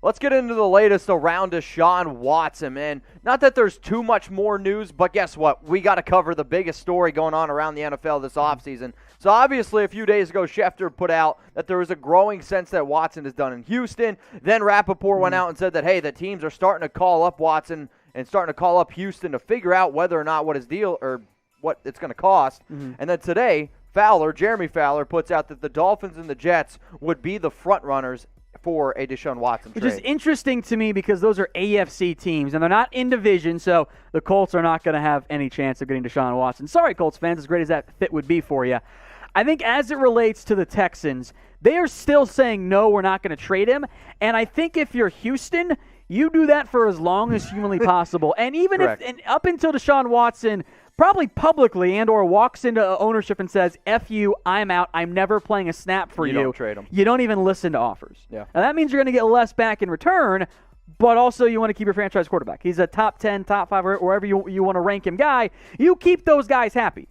Let's get into the latest around Deshaun Watson, man. Not that there's too much more news, but guess what? We got to cover the biggest story going on around the NFL this offseason. So obviously a few days ago, Schefter put out that there was a growing sense that Watson is done in Houston. Then Rappaport went out and said that, hey, the teams are starting to call up Watson and starting to call up Houston to figure out whether or not what his deal or what it's going to cost. And then today, Jeremy Fowler, puts out that the Dolphins and the Jets would be the front runners for a Deshaun Watson trade. Which is interesting to me because those are AFC teams, and they're not in division, so the Colts are not going to have any chance of getting Deshaun Watson. Sorry, Colts fans, as great as that fit would be for you. I think as it relates to the Texans, they are still saying, no, we're not going to trade him. And I think if you're Houston, you do that for as long as humanly possible. And even up until Deshaun Watson probably publicly and or walks into ownership and says, F you, I'm out, I'm never playing a snap for you. You don't trade him. You don't even listen to offers. Yeah. Now that means you're going to get less back in return, but also you want to keep your franchise quarterback. He's a top 10, top 5, or wherever you want to rank him guy. You keep those guys happy.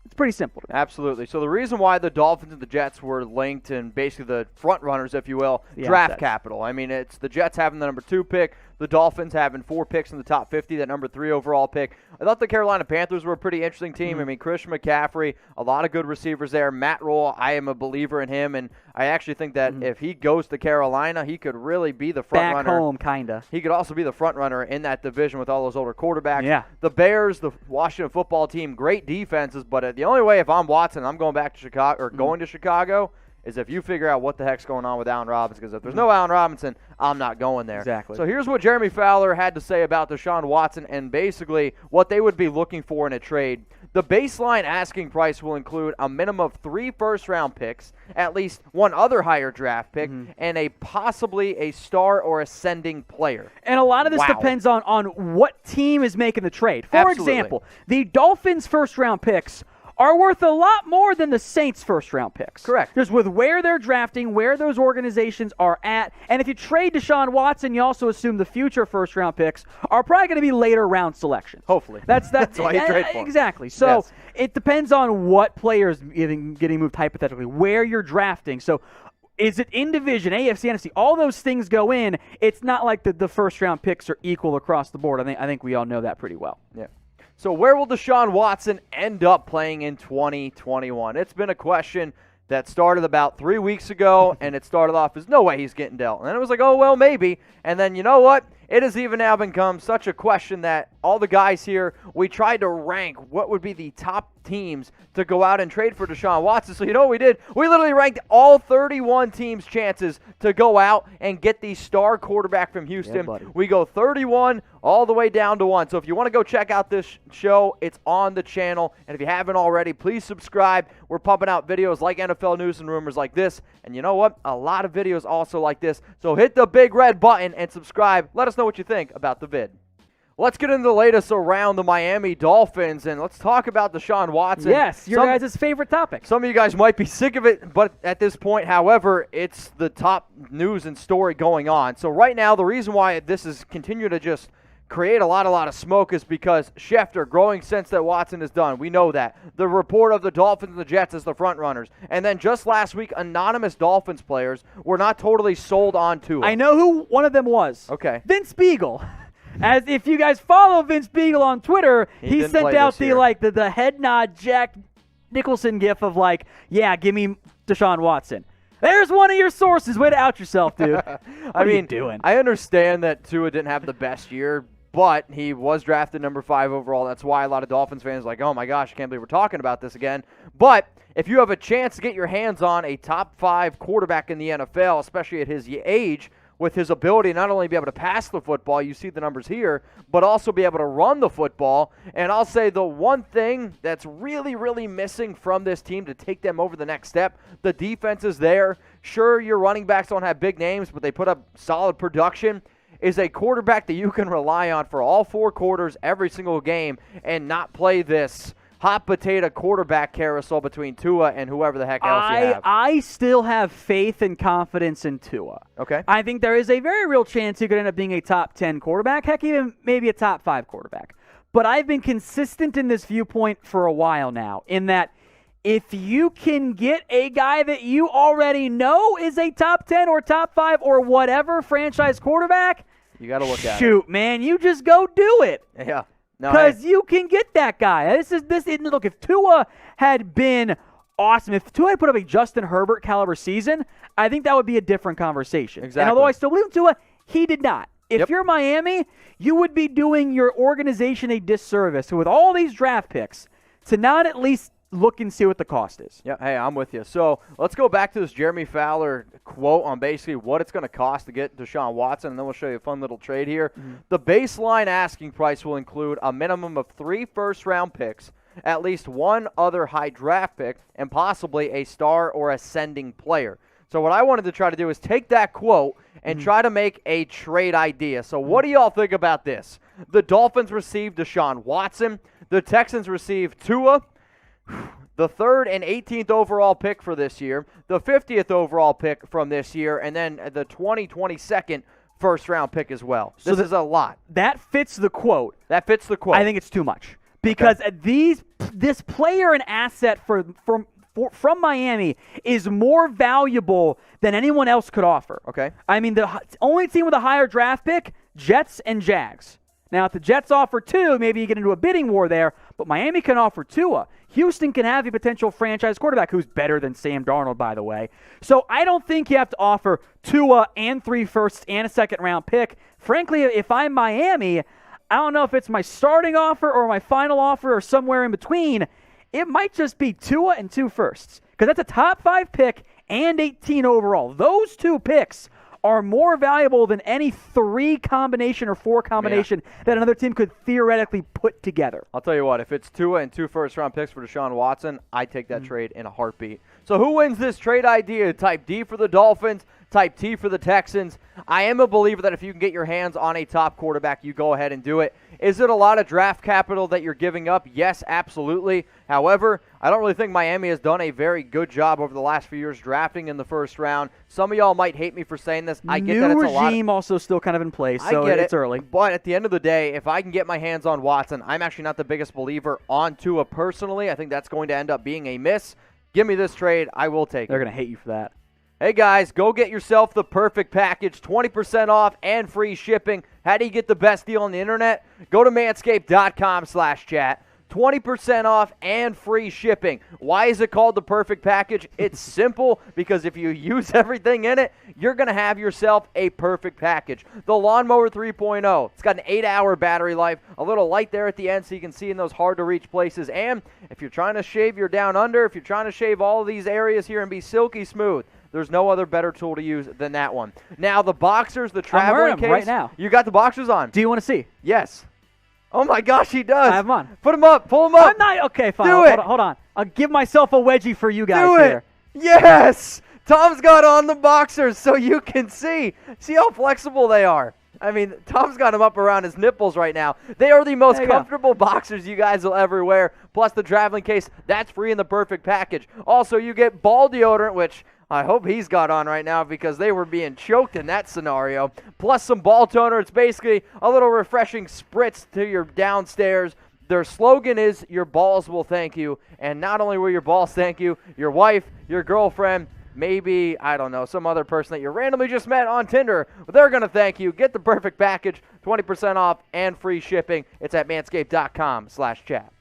It's pretty simple. Absolutely. So the reason why the Dolphins and the Jets were linked and basically the front runners, if you will, draft capital. I mean, it's the Jets having the number 2 pick, the Dolphins having 4 picks in the top 50, that number 3 overall pick. I thought the Carolina Panthers were a pretty interesting team. I mean, Christian McCaffrey, a lot of good receivers there. Matt Rule, I am a believer in him, and I actually think that if he goes to Carolina, he could really be the front runner. Back home, kind of. He could also be the front runner in that division with all those older quarterbacks. Yeah. The Bears, the Washington football team, great defenses, but the only way if I'm Watson, I'm going back to Chicago or going to Chicago is if you figure out what the heck's going on with Allen Robinson, because if there's no Allen Robinson, I'm not going there. Exactly. So here's what Jeremy Fowler had to say about Deshaun Watson and basically what they would be looking for in a trade. The baseline asking price will include a minimum of 3 first-round picks, at least 1 other higher draft pick, and possibly a star or ascending player. And a lot of this depends on what team is making the trade. For example, the Dolphins' first-round picks are worth a lot more than the Saints' first-round picks. Correct. Just with where they're drafting, where those organizations are at. And if you trade Deshaun Watson, you also assume the future first-round picks are probably going to be later-round selections. Hopefully. That's why you trade for them. Exactly. So it depends on what players getting moved hypothetically, where you're drafting. So is it in division, AFC, NFC? All those things go in. It's not like the first-round picks are equal across the board. I think we all know that pretty well. Yeah. So where will Deshaun Watson end up playing in 2021? It's been a question that started about 3 weeks ago, and it started off as no way he's getting dealt. And then it was like, oh, well, maybe. And then you know what? It has even now become such a question that all the guys here, we tried to rank what would be the top teams to go out and trade for Deshaun Watson. So you know what we did? We literally ranked all 31 teams' chances to go out and get the star quarterback from Houston. Yeah, we go 31 all the way down to 1. So if you want to go check out this show, it's on the channel. And if you haven't already, please subscribe. We're pumping out videos like NFL News and Rumors like this. And you know what? A lot of videos also like this. So hit the big red button and subscribe. Let us know what you think about the vid. Let's get into the latest around the Miami Dolphins, and let's talk about Deshaun Watson. Yes, your guys' favorite topic. Some of you guys might be sick of it, but at this point, however, it's the top news and story going on. So right now, the reason why this is continuing to just create a lot of smoke is because Schefter, growing sense that Watson is done. We know that. The report of the Dolphins and the Jets as the front runners. And then just last week, anonymous Dolphins players were not totally sold on Tua. I know who one of them was. Okay. Vince Beagle. As if you guys follow Vince Beagle on Twitter, he sent out the head nod Jack Nicholson gif of yeah, give me Deshaun Watson. There's one of your sources. Way to out yourself, dude. What are you doing? I understand that Tua didn't have the best year, but he was drafted number 5 overall. That's why a lot of Dolphins fans are like, oh my gosh, I can't believe we're talking about this again. But if you have a chance to get your hands on a top 5 quarterback in the NFL, especially at his age, with his ability to not only be able to pass the football, you see the numbers here, but also be able to run the football. And I'll say the one thing that's really, really missing from this team to take them over the next step, the defense is there. Sure, your running backs don't have big names, but they put up solid production. Is a quarterback that you can rely on for all 4 quarters every single game and not play this hot potato quarterback carousel between Tua and whoever the heck else you have. I still have faith and confidence in Tua. Okay. I think there is a very real chance he could end up being a top 10 quarterback, heck, even maybe a top 5 quarterback. But I've been consistent in this viewpoint for a while now, in that if you can get a guy that you already know is a top 10 or top 5 or whatever franchise quarterback, you got to look at it. Shoot, man, you just go do it. Yeah. No, Because you can get that guy. Look, if Tua had been awesome, if Tua had put up a Justin Herbert caliber season, I think that would be a different conversation. Exactly. And although I still believe in Tua, he did not. If Yep. you're Miami, you would be doing your organization a disservice with all these draft picks to not at least look and see what the cost is. Yeah, hey, I'm with you. So let's go back to this Jeremy Fowler quote on basically what it's going to cost to get Deshaun Watson, and then we'll show you a fun little trade here. Mm-hmm. The baseline asking price will include a minimum of 3 first-round picks, at least 1 other high draft pick, and possibly a star or ascending player. So what I wanted to try to do is take that quote and try to make a trade idea. So what do y'all think about this? The Dolphins receive Deshaun Watson. The Texans receive Tua. The 3rd and 18th overall pick for this year, the 50th overall pick from this year, and then the 2022nd first-round pick as well. This is a lot. That fits the quote. That fits the quote. I think it's too much. Because this player and asset from Miami is more valuable than anyone else could offer. Okay. I mean, the only team with a higher draft pick, Jets and Jags. Now, if the Jets offer 2, maybe you get into a bidding war there, but Miami can offer Tua. Houston can have a potential franchise quarterback who's better than Sam Darnold, by the way. So I don't think you have to offer Tua and 3 firsts and a second-round pick. Frankly, if I'm Miami, I don't know if it's my starting offer or my final offer or somewhere in between. It might just be Tua and 2 firsts because that's a top 5 pick and 18 overall. Those 2 picks are more valuable than any 3 combination or 4 combination that another team could theoretically put together. I'll tell you what, if it's Tua and 2 first-round picks for Deshaun Watson, I'd take that trade in a heartbeat. So who wins this trade idea? Type D for the Dolphins, type T for the Texans. I am a believer that if you can get your hands on a top quarterback, you go ahead and do it. Is it a lot of draft capital that you're giving up? Yes, absolutely. However, I don't really think Miami has done a very good job over the last few years drafting in the first round. Some of y'all might hate me for saying this. I get that it's a lot. New regime also still kind of in place, so it's early. But at the end of the day, if I can get my hands on Watson, I'm actually not the biggest believer on Tua personally. I think that's going to end up being a miss. Give me this trade. I will take it. They're going to hate you for that. Hey guys, go get yourself the perfect package, 20% off and free shipping. How do you get the best deal on the internet? Go to manscape.com/chat. 20% off and free shipping. Why is it called the perfect package? It's simple because if you use everything in it, you're going to have yourself a perfect package. The Lawnmower 3.0, it's got an 8-hour battery life, a little light there at the end so you can see in those hard-to-reach places. And if you're trying to shave your down under, if you're trying to shave all of these areas here and be silky smooth, there's no other better tool to use than that one. Now, the boxers, the traveling I'm wearing them case. right now. You got the boxers on? Do you want to see? Yes. Oh, my gosh, he does. I have them on. Put them up. Pull them up. I'm not. Okay, fine. Do it. Hold on. I'll give myself a wedgie for you guys Do here. it. Yes. Tom's got on the boxers so you can see. See how flexible they are. I mean, Tom's got them up around his nipples right now. They are the most comfortable boxers you guys will ever wear. Plus the traveling case, that's free in the perfect package. Also, you get ball deodorant, which I hope he's got on right now because they were being choked in that scenario. Plus some ball toner. It's basically a little refreshing spritz to your downstairs. Their slogan is, your balls will thank you. And not only will your balls thank you, your wife, your girlfriend, maybe, I don't know, some other person that you randomly just met on Tinder, they're going to thank you. Get the perfect package, 20% off and free shipping. It's at manscape.com/chat.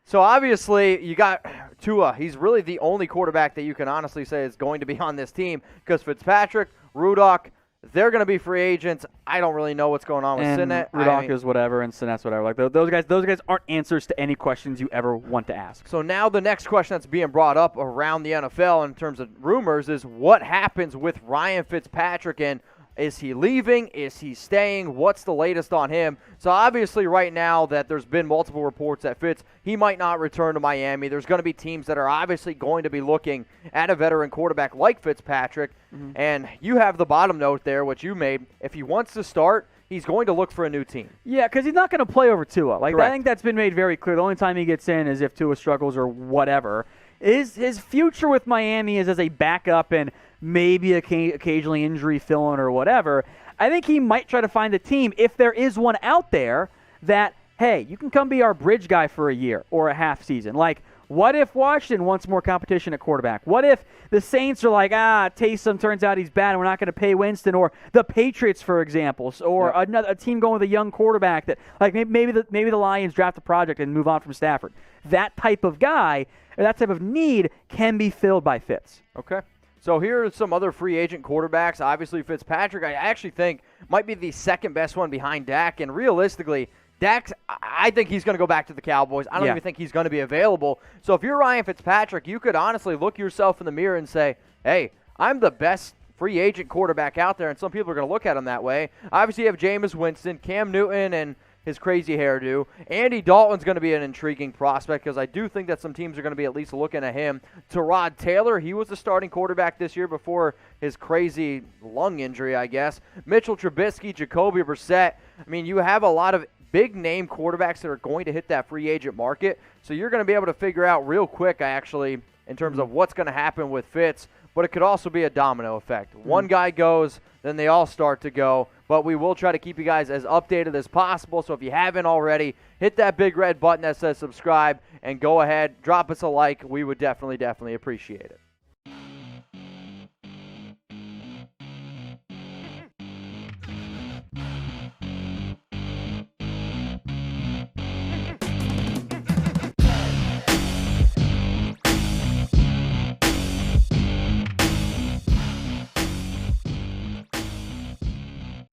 So obviously you got Tua. He's really the only quarterback that you can honestly say is going to be on this team because Fitzpatrick, Rudock, they're going to be free agents. I don't really know what's going on with Sinnett. Rudock is whatever, and Sinnett's whatever. Like those guys aren't answers to any questions you ever want to ask. So now the next question that's being brought up around the NFL in terms of rumors is what happens with Ryan Fitzpatrick, and is he leaving? Is he staying? What's the latest on him? So obviously right now that there's been multiple reports that he might not return to Miami. There's going to be teams that are obviously going to be looking at a veteran quarterback like Fitzpatrick. Mm-hmm. And you have the bottom note there, which you made. If he wants to start, he's going to look for a new team. Yeah, because he's not going to play over Tua. Correct. I think that's been made very clear. The only time he gets in is if Tua struggles or whatever. His future with Miami is as a backup and maybe occasionally injury fill-in or whatever. I think he might try to find a team, if there is one out there, that, hey, you can come be our bridge guy for a year or a half season. Like, What if Washington wants more competition at quarterback? What if the Saints are like, Taysom turns out he's bad and we're not going to pay Winston, or the Patriots, for example, or a team going with a young quarterback that, like, maybe the Lions draft a project and move on from Stafford. That type of guy, or that type of need can be filled by Fitz. Okay. So here are some other free agent quarterbacks. Obviously, Fitzpatrick, I actually think, might be the second best one behind Dak. And realistically, Dak, I think he's going to go back to the Cowboys. I don't even think he's going to be available. So if you're Ryan Fitzpatrick, you could honestly look yourself in the mirror and say, hey, I'm the best free agent quarterback out there. And some people are going to look at him that way. Obviously, you have Jameis Winston, Cam Newton, and his crazy hairdo. Andy Dalton's going to be an intriguing prospect because I do think that some teams are going to be at least looking at him. Tyrod Taylor, he was the starting quarterback this year before his crazy lung injury, I guess. Mitchell Trubisky, Jacoby, Brisset. I mean, you have a lot of big-name quarterbacks that are going to hit that free agent market, so you're going to be able to figure out real quick, actually, in terms of what's going to happen with Fitz, but it could also be a domino effect. One guy goes, then they all start to go, but we will try to keep you guys as updated as possible, so if you haven't already, hit that big red button that says subscribe, and go ahead, drop us a like. We would definitely appreciate it.